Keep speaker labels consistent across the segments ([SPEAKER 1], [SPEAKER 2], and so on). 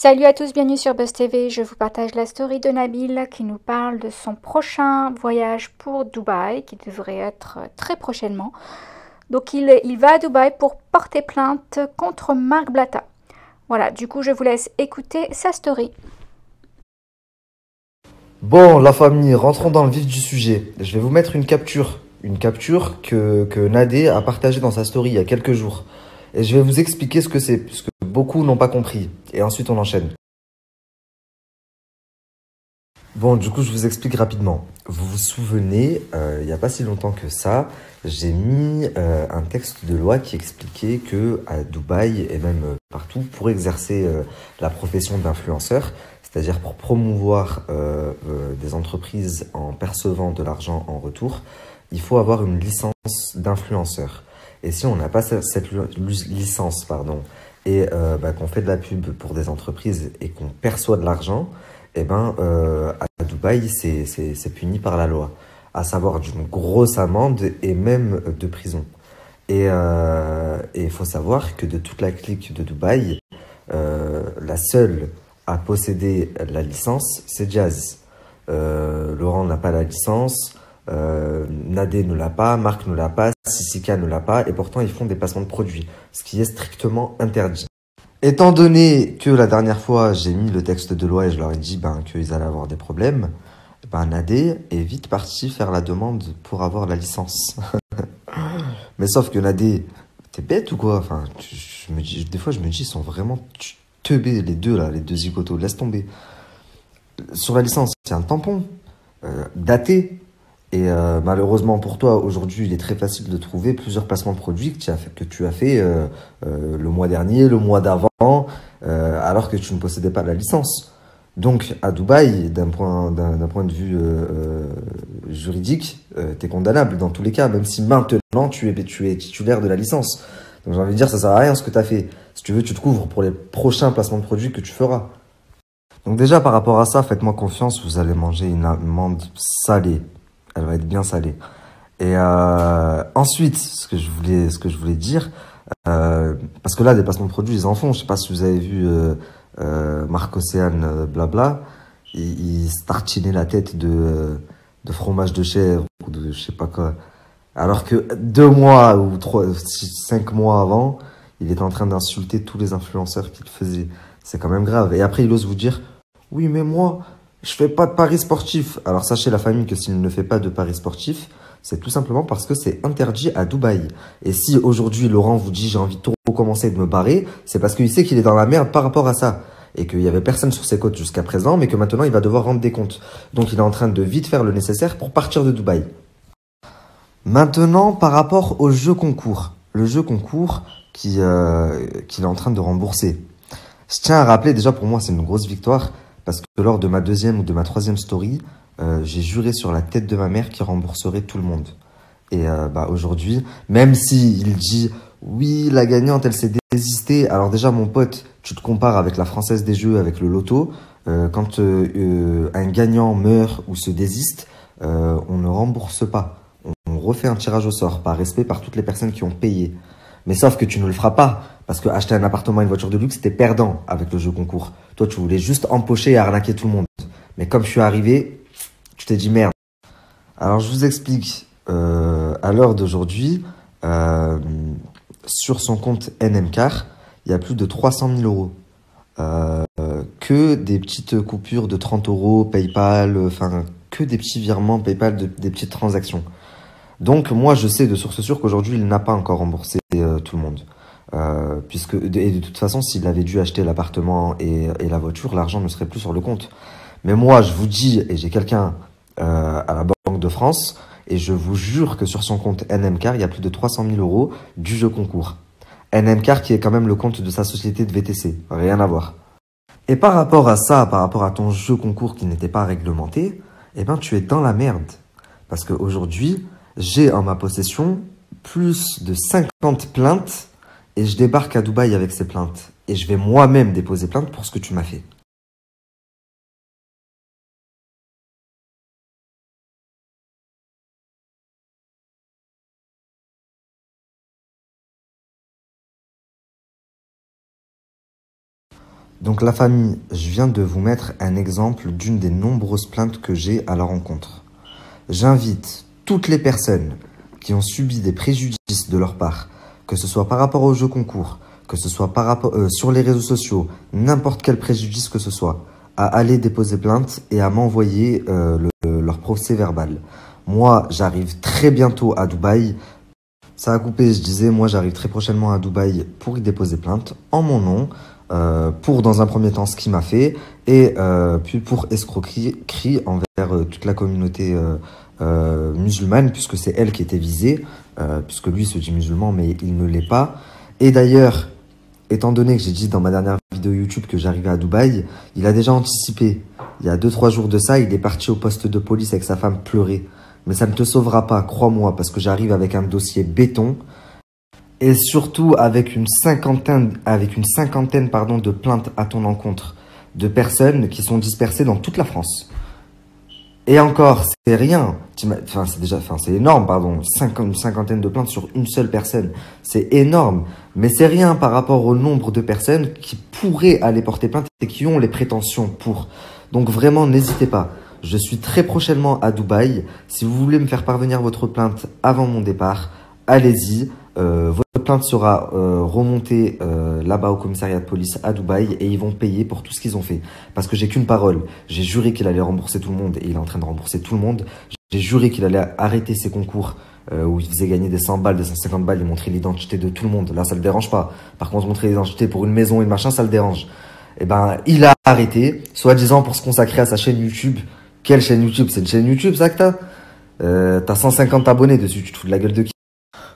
[SPEAKER 1] Salut à tous, bienvenue sur Buzz TV. Je vous partage la story de Nabil qui nous parle de son prochain voyage pour Dubaï qui devrait être très prochainement. Donc il va à Dubaï pour porter plainte contre Marc Blatta. Voilà, du coup je vous laisse écouter sa story.
[SPEAKER 2] Bon, la famille, rentrons dans le vif du sujet. Je vais vous mettre une capture. Une capture que Nadé a partagée dans sa story il y a quelques jours. Et je vais vous expliquer ce que c'est, puisque beaucoup n'ont pas compris. Et ensuite, on enchaîne. Bon, du coup, je vous explique rapidement. Vous vous souvenez, il n'y a pas si longtemps que ça, j'ai mis un texte de loi qui expliquait que à Dubaï et même partout, pour exercer la profession d'influenceur, c'est-à-dire pour promouvoir des entreprises en percevant de l'argent en retour, il faut avoir une licence d'influenceur. Et si on n'a pas cette licence, pardon, et qu'on fait de la pub pour des entreprises et qu'on perçoit de l'argent, eh ben, à Dubaï, c'est puni par la loi, à savoir d'une grosse amende et même de prison. Et il faut savoir que de toute la clique de Dubaï, la seule à posséder la licence, c'est Jazz. Laurent n'a pas la licence, Nadé ne l'a pas, Marc ne l'a pas, Sissika ne l'a pas, et pourtant ils font des placements de produits, ce qui est strictement interdit. Étant donné que la dernière fois j'ai mis le texte de loi et je leur ai dit qu'ils allaient avoir des problèmes, Nadé est vite parti faire la demande pour avoir la licence. Mais sauf que Nadé, t'es bête ou quoi? Enfin, des fois je me dis, ils sont vraiment teubés les deux là, les deux zigotos, laisse tomber. Sur la licence, c'est un tampon, daté. Et malheureusement pour toi, aujourd'hui, il est très facile de trouver plusieurs placements de produits que tu as fait le mois dernier, le mois d'avant, alors que tu ne possédais pas la licence. Donc, à Dubaï, d'un point de vue juridique, tu es condamnable dans tous les cas, même si maintenant tu es titulaire de la licence. Donc, j'ai envie de dire, ça sert à rien ce que tu as fait. Si tu veux, tu te couvres pour les prochains placements de produits que tu feras. Donc déjà, par rapport à ça, faites-moi confiance, vous allez manger une amande salée. Elle va être bien salée. Et ensuite, ce que je voulais dire, parce que là, des placements de produits, ils en font. Je sais pas si vous avez vu Marc Océane, blabla. Il se tartinait la tête de fromage de chèvre ou de je sais pas quoi. Alors que 2 mois ou 5 mois avant, il était en train d'insulter tous les influenceurs qu'il faisait. C'est quand même grave. Et après, il ose vous dire, oui, mais moi, je fais pas de paris sportifs. Alors sachez la famille que s'il ne fait pas de paris sportifs, c'est tout simplement parce que c'est interdit à Dubaï. Et si aujourd'hui Laurent vous dit j'ai envie de tout recommencer et de me barrer, c'est parce qu'il sait qu'il est dans la merde par rapport à ça. Et qu'il y avait personne sur ses côtes jusqu'à présent, mais que maintenant il va devoir rendre des comptes. Donc il est en train de vite faire le nécessaire pour partir de Dubaï. Maintenant, par rapport au jeu concours. Le jeu concours qu'il est en train de rembourser. Je tiens à rappeler, déjà pour moi, c'est une grosse victoire parce que lors de ma deuxième ou de ma troisième story, j'ai juré sur la tête de ma mère qu'il rembourserait tout le monde. Et aujourd'hui, même si il dit oui, la gagnante, elle s'est désistée. Alors déjà, mon pote, tu te compares avec la Française des Jeux, avec le loto. Quand un gagnant meurt ou se désiste, on ne rembourse pas. On refait un tirage au sort par respect par toutes les personnes qui ont payé. Mais sauf que tu ne le feras pas. Parce que acheter un appartement et une voiture de luxe, c'était perdant avec le jeu concours. Toi, tu voulais juste empocher et arnaquer tout le monde. Mais comme je suis arrivé, tu t'es dit merde. Alors, je vous explique. À l'heure d'aujourd'hui, euh, sur son compte NMCAR, il y a plus de 300 000 euros. Que des petites coupures de 30 euros, PayPal, enfin, que des petits virements PayPal, des petites transactions. Donc moi je sais de source sûre qu'aujourd'hui il n'a pas encore remboursé tout le monde. Et de toute façon s'il avait dû acheter l'appartement et la voiture, l'argent ne serait plus sur le compte. Mais moi je vous dis, et j'ai quelqu'un à la Banque de France, et je vous jure que sur son compte NMCAR, il y a plus de 300 000 euros du jeu concours. NMCAR qui est quand même le compte de sa société de VTC, rien à voir. Et par rapport à ça, par rapport à ton jeu concours qui n'était pas réglementé, eh ben tu es dans la merde. Parce qu'aujourd'hui, j'ai en ma possession plus de 50 plaintes et je débarque à Dubaï avec ces plaintes. Et je vais moi-même déposer plainte pour ce que tu m'as fait. Donc la famille, je viens de vous mettre un exemple d'une des nombreuses plaintes que j'ai à leur encontre. J'invite toutes les personnes qui ont subi des préjudices de leur part, que ce soit par rapport au jeu concours, que ce soit par rapport, sur les réseaux sociaux, n'importe quel préjudice que ce soit, à aller déposer plainte et à m'envoyer leur procès verbal. Moi, j'arrive très bientôt à Dubaï. Ça a coupé, je disais, moi j'arrive très prochainement à Dubaï pour y déposer plainte en mon nom, pour dans un premier temps ce qu'il m'a fait, et puis pour escroquerie envers toute la communauté musulmane, puisque c'est elle qui était visée, puisque lui se dit musulman mais il ne l'est pas. Et d'ailleurs, étant donné que j'ai dit dans ma dernière vidéo YouTube que j'arrivais à Dubaï, il a déjà anticipé. Il y a 2-3 jours de ça, il est parti au poste de police avec sa femme pleurer. Mais ça ne te sauvera pas, crois-moi, parce que j'arrive avec un dossier béton et surtout avec une cinquantaine pardon, de plaintes à ton encontre de personnes qui sont dispersées dans toute la France. Et encore, c'est rien. Enfin, c'est énorme, pardon. Une cinquantaine de plaintes sur une seule personne. C'est énorme. Mais c'est rien par rapport au nombre de personnes qui pourraient aller porter plainte et qui ont les prétentions pour. Donc vraiment, n'hésitez pas. Je suis très prochainement à Dubaï. Si vous voulez me faire parvenir votre plainte avant mon départ, allez-y. Votre plainte sera remontée là-bas au commissariat de police à Dubaï et ils vont payer pour tout ce qu'ils ont fait. Parce que j'ai qu'une parole. J'ai juré qu'il allait rembourser tout le monde et il est en train de rembourser tout le monde. J'ai juré qu'il allait arrêter ses concours où il faisait gagner des 100 balles, des 150 balles et montrer l'identité de tout le monde. Là, ça le dérange pas. Par contre, montrer l'identité pour une maison et le machin, ça le dérange. Eh ben, il a arrêté, soi-disant pour se consacrer à sa chaîne YouTube. Quelle chaîne YouTube? C'est une chaîne YouTube, ça que t'as? T'as 150 abonnés dessus, tu te fous de la gueule de qui?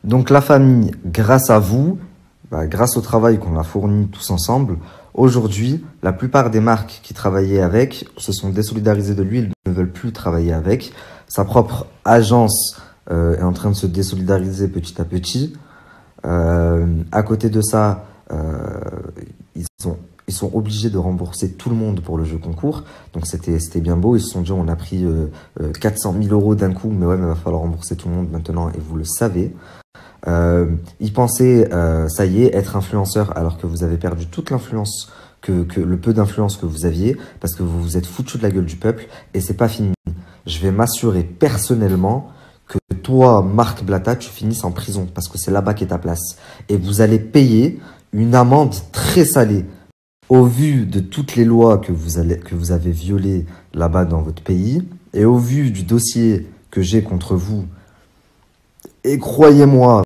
[SPEAKER 2] Donc la famille, grâce à vous, grâce au travail qu'on a fourni tous ensemble, aujourd'hui, la plupart des marques qui travaillaient avec se sont désolidarisées de lui, ils ne veulent plus travailler avec. Sa propre agence est en train de se désolidariser petit à petit. À côté de ça, ils sont obligés de rembourser tout le monde pour le jeu concours. Donc c'était bien beau. Ils se sont dit on a pris 400 000 euros d'un coup, mais ouais, mais il va falloir rembourser tout le monde maintenant et vous le savez. Ils pensaient, ça y est, être influenceur alors que vous avez perdu toute l'influence, que le peu d'influence que vous aviez, parce que vous vous êtes foutu de la gueule du peuple et c'est pas fini. Je vais m'assurer personnellement que toi, Marc Blatta, tu finisses en prison parce que c'est là-bas qu'est ta place. Et vous allez payer une amende très salée. Au vu de toutes les lois que vous avez violées là-bas dans votre pays, et au vu du dossier que j'ai contre vous, et croyez-moi,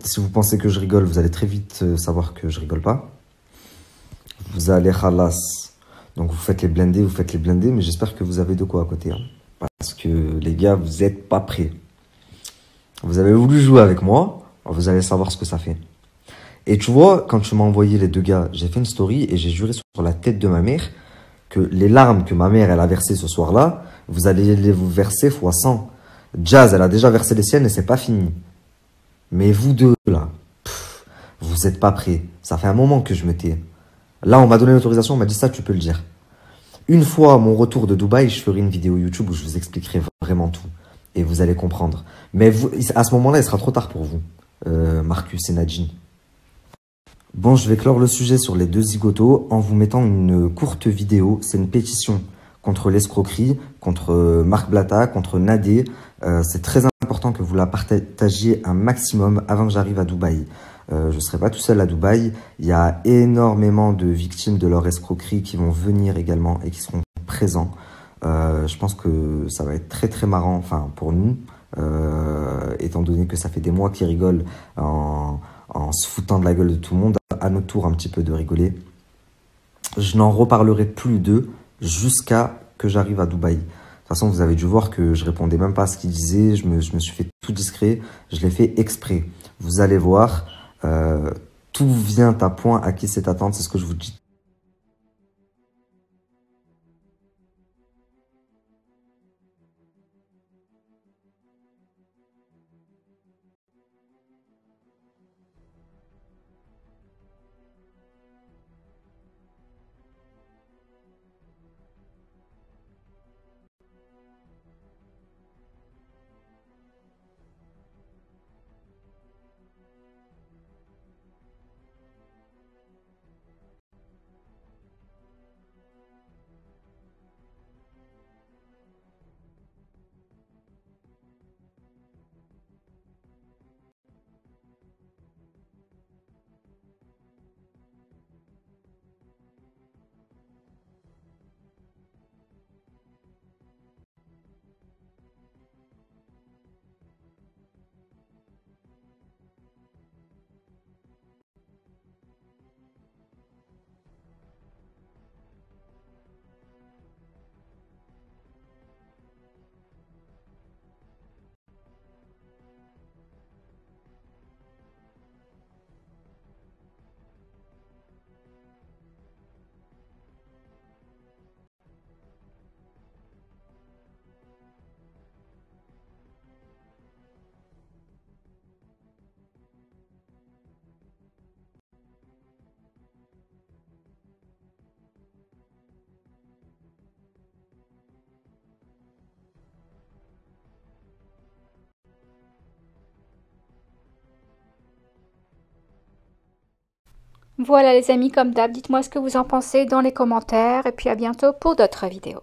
[SPEAKER 2] si vous pensez que je rigole, vous allez très vite savoir que je rigole pas. Vous allez khalas. Donc vous faites les blindés, mais j'espère que vous avez de quoi à côté. Hein. Parce que les gars, vous êtes pas prêts. Vous avez voulu jouer avec moi, vous allez savoir ce que ça fait. Et tu vois, quand tu m'as envoyé les 2 gars, j'ai fait une story et j'ai juré sur la tête de ma mère que les larmes que ma mère elle a versées ce soir-là, vous allez les vous verser fois 100. Jazz, elle a déjà versé les siennes et c'est pas fini. Mais vous deux, là, vous êtes pas prêts. Ça fait un moment que je me tais. Là, on m'a donné l'autorisation, on m'a dit ça, tu peux le dire. Une fois à mon retour de Dubaï, je ferai une vidéo YouTube où je vous expliquerai vraiment tout. Et vous allez comprendre. Mais vous, à ce moment-là, il sera trop tard pour vous, Marcus et Nadine. Bon, je vais clore le sujet sur les 2 zigotos en vous mettant une courte vidéo. C'est une pétition contre l'escroquerie, contre Marc Blatta, contre Nadé. C'est très important que vous la partagiez un maximum avant que j'arrive à Dubaï. Je ne serai pas tout seul à Dubaï. Il y a énormément de victimes de leur escroquerie qui vont venir également et qui seront présents. Je pense que ça va être très très marrant, enfin pour nous, étant donné que ça fait des mois qu'ils rigolent en se foutant de la gueule de tout le monde, à notre tour un petit peu de rigoler. Je n'en reparlerai plus d'eux jusqu'à que j'arrive à Dubaï. De toute façon, vous avez dû voir que je répondais même pas à ce qu'ils disaient, je me suis fait tout discret, je l'ai fait exprès. Vous allez voir, tout vient à point à qui c'est attendre, c'est ce que je vous dis.
[SPEAKER 1] Voilà les amis, comme d'hab, dites-moi ce que vous en pensez dans les commentaires et puis à bientôt pour d'autres vidéos.